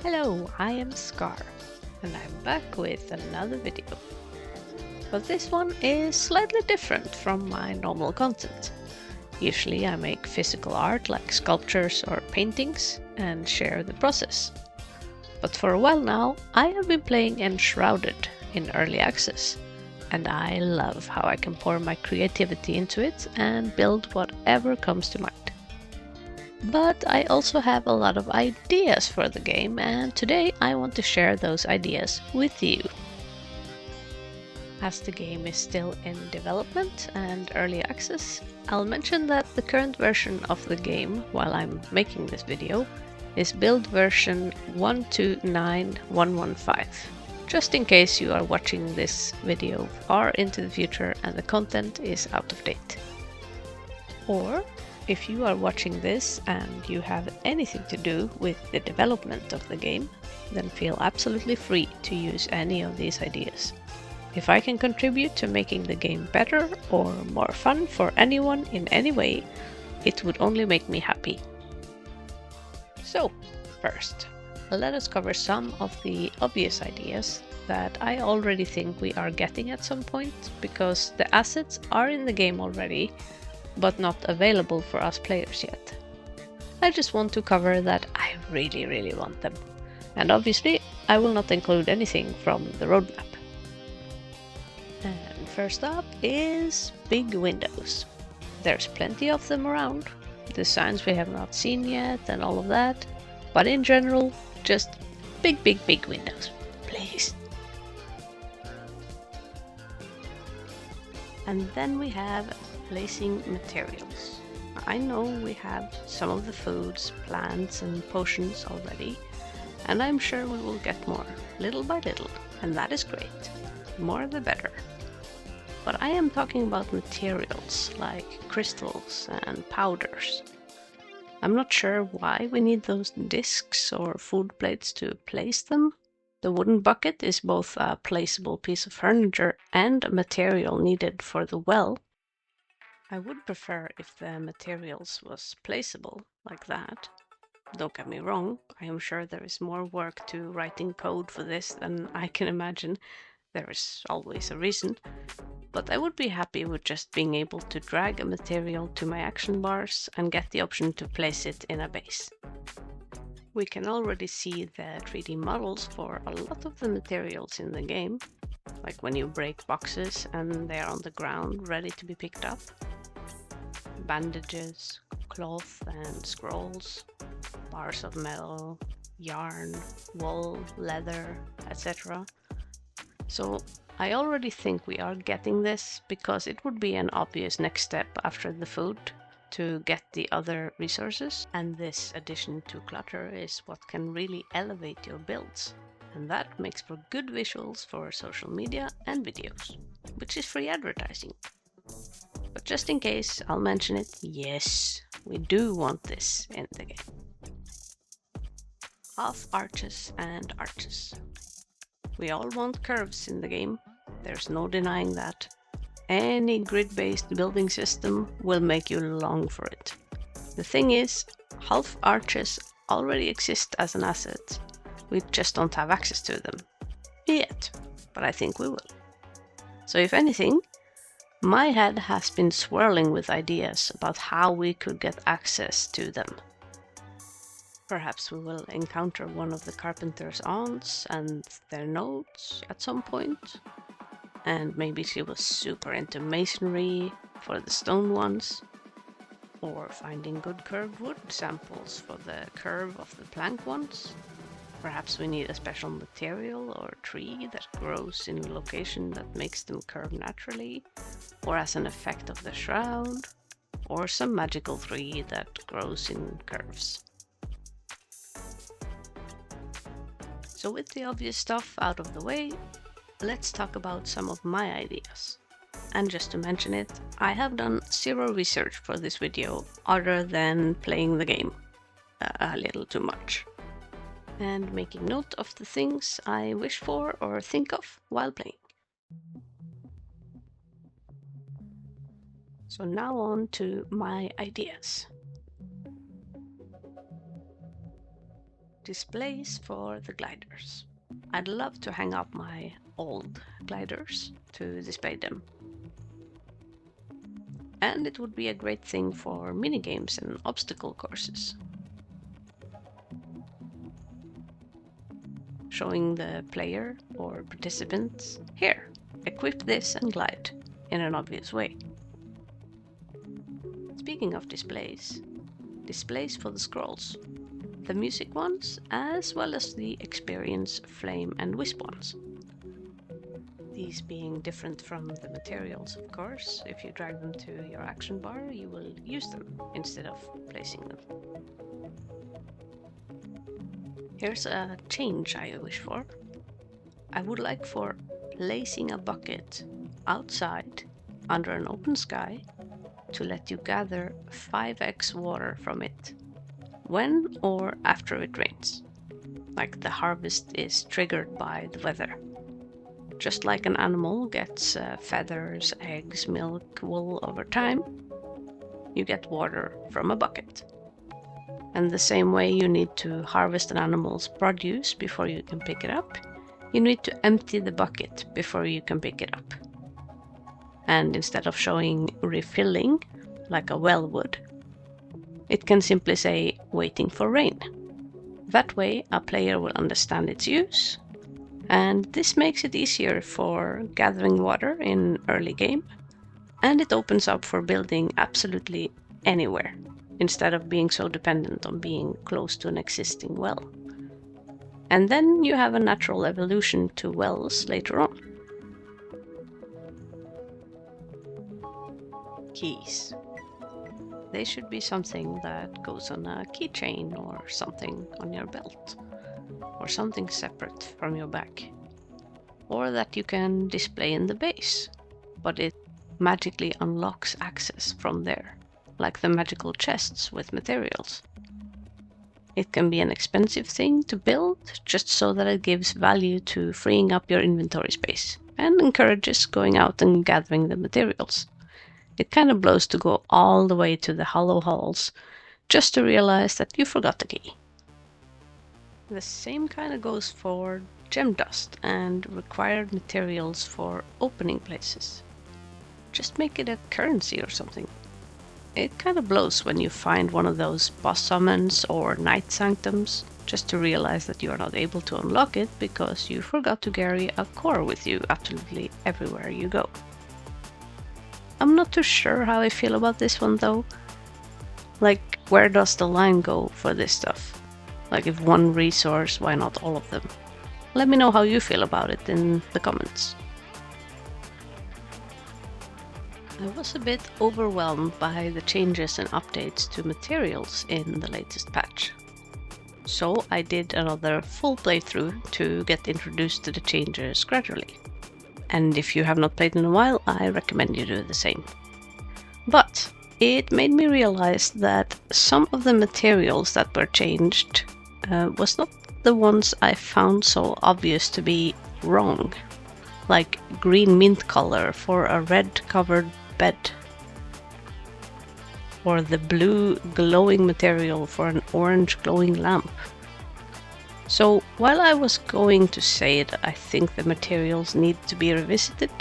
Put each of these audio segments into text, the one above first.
Hello, I am Scar, and I'm back with another video. But this one is slightly different from my normal content. Usually I make physical art like sculptures or paintings and share the process. But for a while now, I have been playing Enshrouded in early access, and I love how I can pour my creativity into it and build whatever comes to mind. But I also have a lot of ideas for the game, and today I want to share those ideas with you. As the game is still in development and early access, I'll mention that the current version of the game, while I'm making this video, is build version 129.115, just in case you are watching this video far into the future and the content is out of date. Or if you are watching this and you have anything to do with the development of the game, then feel absolutely free to use any of these ideas. If I can contribute to making the game better or more fun for anyone in any way, it would only make me happy. So, first, let us cover some of the obvious ideas that I already think we are getting at some point, because the assets are in the game already, but not available for us players yet. I just want to cover that I really want them. And obviously, I will not include anything from the roadmap. And first up is big windows. There's plenty of them around, designs we have not seen yet and all of that, but in general, just big windows, please. And then we have placing materials. I know we have some of the foods, plants and potions already, and I'm sure we will get more, little by little, and that is great. More the better. But I am talking about materials like crystals and powders. I'm not sure why we need those discs or food plates to place them. The wooden bucket is both a placeable piece of furniture and a material needed for the well. I would prefer if the materials was placeable like that. Don't get me wrong, I am sure there is more work to writing code for this than I can imagine. There is always a reason. But I would be happy with just being able to drag a material to my action bars and get the option to place it in a base. We can already see the 3D models for a lot of the materials in the game, like when you break boxes and they are on the ground ready to be picked up. Bandages, cloth and scrolls, bars of metal, yarn, wool, leather, etc. So I already think we are getting this because it would be an obvious next step after the food to get the other resources, and this addition to clutter is what can really elevate your builds, and that makes for good visuals for social media and videos, which is free advertising. But just in case, I'll mention it, yes, we do want this in the game. Half arches and arches. We all want curves in the game, there's no denying that. Any grid-based building system will make you long for it. The thing is, half arches already exist as an asset, we just don't have access to them. Yet, but I think we will. So if anything, my head has been swirling with ideas about how we could get access to them. Perhaps we will encounter one of the carpenter's aunts and their notes at some point. And maybe she was super into masonry for the stone ones. Or finding good curved wood samples for the curve of the plank ones. Perhaps we need a special material or tree that grows in a location that makes them curve naturally, or as an effect of the shroud, or some magical tree that grows in curves. So with the obvious stuff out of the way, let's talk about some of my ideas. And just to mention it, I have done zero research for this video other than playing the game a little too much, and making note of the things I wish for or think of while playing. So now on to my ideas. Displays for the gliders. I'd love to hang up my old gliders to display them. And it would be a great thing for minigames and obstacle courses. Showing the player or participants, here, equip this and glide, in an obvious way. Speaking of displays for the scrolls. The music ones, as well as the experience, flame and wisp ones. These being different from the materials, of course. If you drag them to your action bar, you will use them instead of placing them. Here's a change I wish for. I would like for placing a bucket outside under an open sky to let you gather 5x water from it when or after it rains. Like the harvest is triggered by the weather. Just like an animal gets feathers, eggs, milk, wool over time, you get water from a bucket. And the same way you need to harvest an animal's produce before you can pick it up, you need to empty the bucket before you can pick it up. And instead of showing refilling, like a well would, it can simply say waiting for rain. That way a player will understand its use, and this makes it easier for gathering water in early game, and it opens up for building absolutely anywhere, instead of being so dependent on being close to an existing well. And then you have a natural evolution to wells later on. Keys. They should be something that goes on a keychain or something on your belt, or something separate from your bag, or that you can display in the base, but it magically unlocks access from there, like the magical chests with materials. It can be an expensive thing to build, just so that it gives value to freeing up your inventory space, and encourages going out and gathering the materials. It kind of blows to go all the way to the hollow halls, just to realize that you forgot the key. The same kind of goes for gem dust and required materials for opening places. Just make it a currency or something. It kind of blows when you find one of those boss summons or night sanctums, just to realize that you are not able to unlock it because you forgot to carry a core with you absolutely everywhere you go. I'm not too sure how I feel about this one though. Like, where does the line go for this stuff? Like, if one resource, why not all of them? Let me know how you feel about it in the comments. I was a bit overwhelmed by the changes and updates to materials in the latest patch. So I did another full playthrough to get introduced to the changes gradually. And if you have not played in a while, I recommend you do the same. But it made me realize that some of the materials that were changed was not the ones I found so obvious to be wrong. Like green mint color for a red covered bed. Or the blue glowing material for an orange glowing lamp. So while I was going to say that I think the materials need to be revisited,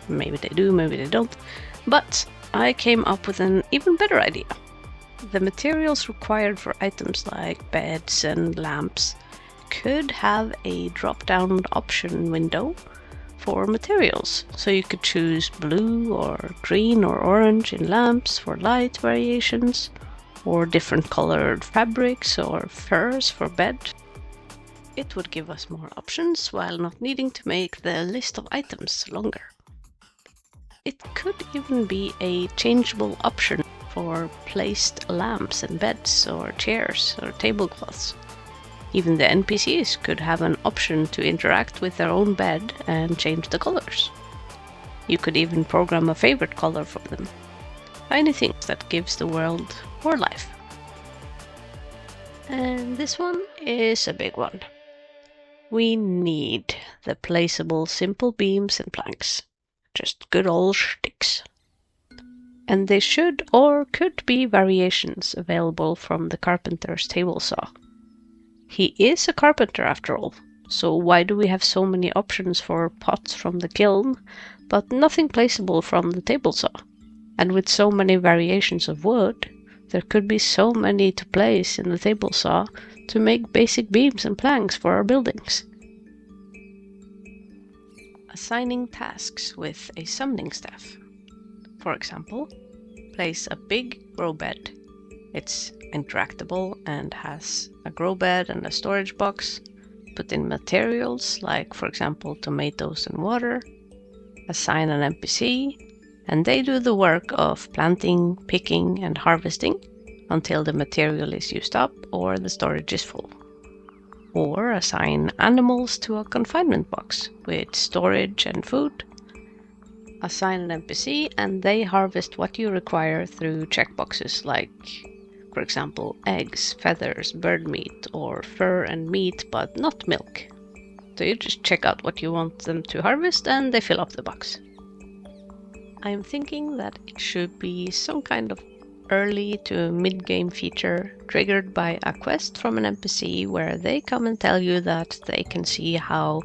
maybe they do, maybe they don't, but I came up with an even better idea. The materials required for items like beds and lamps could have a drop-down option window for materials, so you could choose blue or green or orange in lamps for light variations, or different colored fabrics or furs for bed. It would give us more options while not needing to make the list of items longer. It could even be a changeable option for placed lamps and beds or chairs or tablecloths. Even the NPCs could have an option to interact with their own bed and change the colors. You could even program a favorite color for them. Tiny things that gives the world more life. And this one is a big one. We need the placeable simple beams and planks. Just good old sticks. And they should or could be variations available from the carpenter's table saw. He is a carpenter after all, so why do we have so many options for pots from the kiln, but nothing placeable from the table saw? And with so many variations of wood, there could be so many to place in the table saw to make basic beams and planks for our buildings. Assigning tasks with a summoning staff. For example, place a big grow bed. It's interactable and has a grow bed and a storage box. Put in materials like, for example, tomatoes and water. Assign an NPC, and they do the work of planting, picking, and harvesting until the material is used up or the storage is full. Or assign animals to a confinement box with storage and food. Assign an NPC and they harvest what you require through checkboxes like, for example, eggs, feathers, bird meat, or fur and meat, but not milk. So you just check out what you want them to harvest and they fill up the box. I'm thinking that it should be some kind of early to mid-game feature triggered by a quest from an NPC where they come and tell you that they can see how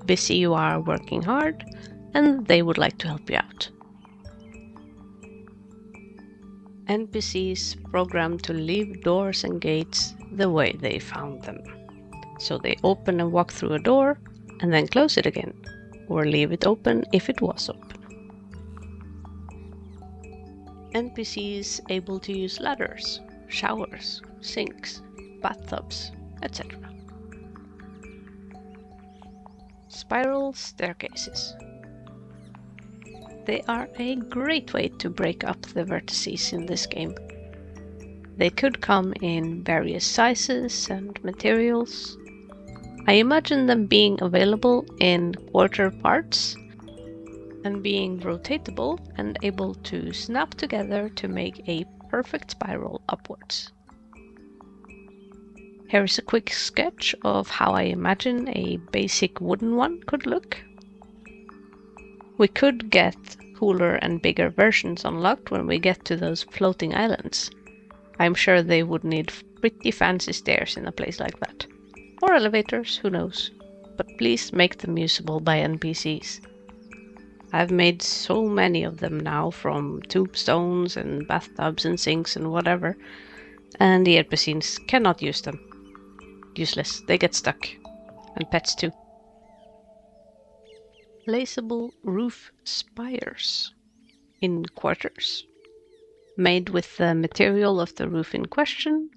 busy you are working hard and they would like to help you out. NPCs programmed to leave doors and gates the way they found them. So they open and walk through a door and then close it again, or leave it open if it was open. NPCs able to use ladders, showers, sinks, bathtubs, etc. Spiral staircases. They are a great way to break up the vertices in this game. They could come in various sizes and materials. I imagine them being available in quarter parts and being rotatable and able to snap together to make a perfect spiral upwards. Here is a quick sketch of how I imagine a basic wooden one could look. We could get cooler and bigger versions unlocked when we get to those floating islands. I'm sure they would need pretty fancy stairs in a place like that. Or elevators, who knows. But please make them usable by NPCs. I've made so many of them now from tombstones and bathtubs and sinks and whatever, and the NPCs cannot use them. Useless, they get stuck. And pets too. Placeable roof spires in quarters, made with the material of the roof in question,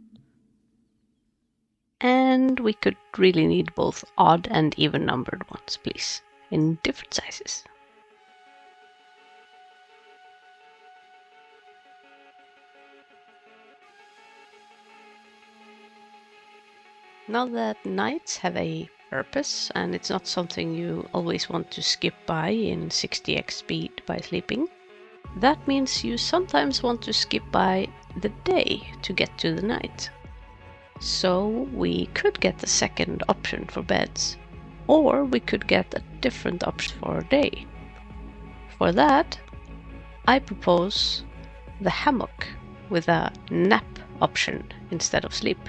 and we could really need both odd and even numbered ones, please, in different sizes. Now that nights have a purpose and it's not something you always want to skip by in 60x speed by sleeping, that means you sometimes want to skip by the day to get to the night. So we could get a second option for beds, or we could get a different option for day. For that, I propose the hammock with a nap option instead of sleep.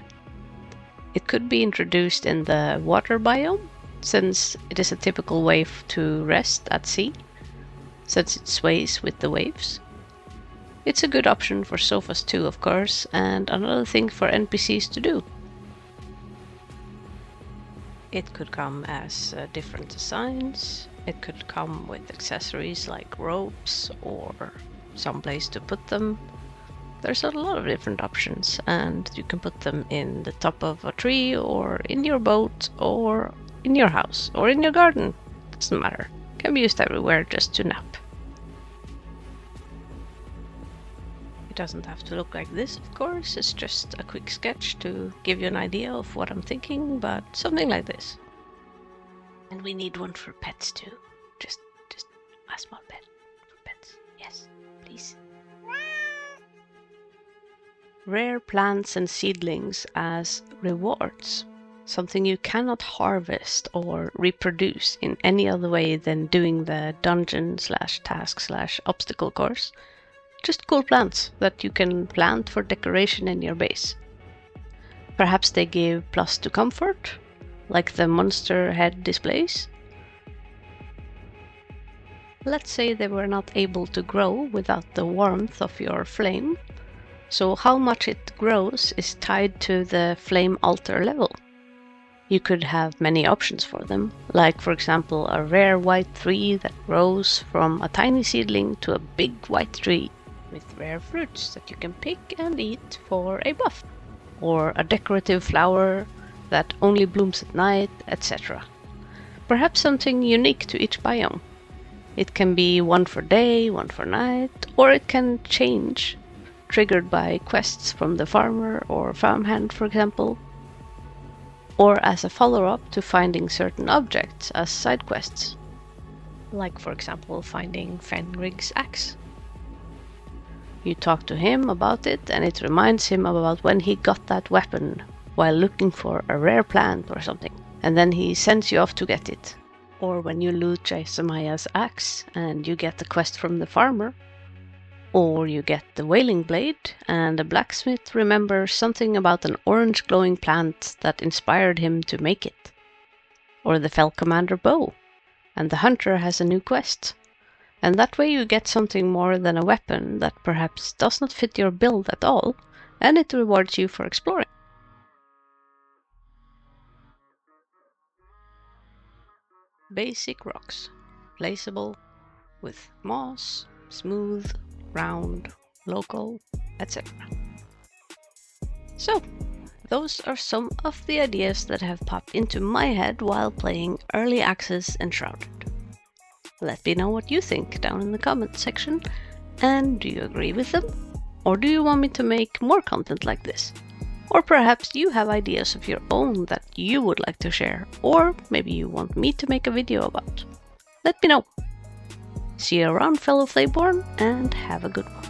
It could be introduced in the water biome, since it is a typical way to rest at sea, since it sways with the waves. It's a good option for sofas too, of course, and another thing for NPCs to do. It could come as different designs. It could come with accessories like ropes or some place to put them. There's a lot of different options, and you can put them in the top of a tree or in your boat or in your house or in your garden. Doesn't matter. Can be used everywhere just to nap. It doesn't have to look like this, of course. It's just a quick sketch to give you an idea of what I'm thinking, but something like this. And we need one for pets too. Just a small bed for pets. Yes, please. Rare plants and seedlings as rewards. Something you cannot harvest or reproduce in any other way than doing the dungeon/task/obstacle course. Just cool plants that you can plant for decoration in your base. Perhaps they give plus to comfort, like the monster head displays. Let's say they were not able to grow without the warmth of your flame, so how much it grows is tied to the flame altar level. You could have many options for them, like for example a rare white tree that grows from a tiny seedling to a big white tree with rare fruits that you can pick and eat for a buff, or a decorative flower that only blooms at night, etc. Perhaps something unique to each biome. It can be one for day, one for night, or it can change, triggered by quests from the farmer or farmhand, for example, or as a follow-up to finding certain objects as side quests, like for example finding Fenrig's axe. You talk to him about it and it reminds him about when he got that weapon while looking for a rare plant or something, and then he sends you off to get it. Or when you loot Jasamaya's axe and you get the quest from the farmer. Or you get the wailing blade and the blacksmith remembers something about an orange glowing plant that inspired him to make it. Or the fell commander bow and the hunter has a new quest. And that way you get something more than a weapon that perhaps does not fit your build at all, and it rewards you for exploring. Basic rocks, placeable, with moss, smooth, round, local, etc. So, those are some of the ideas that have popped into my head while playing Early Access Enshrouded. Let me know what you think down in the comment section, and do you agree with them? Or do you want me to make more content like this? Or perhaps you have ideas of your own that you would like to share, or maybe you want me to make a video about. Let me know. See you around, fellow Flayborn, and have a good one.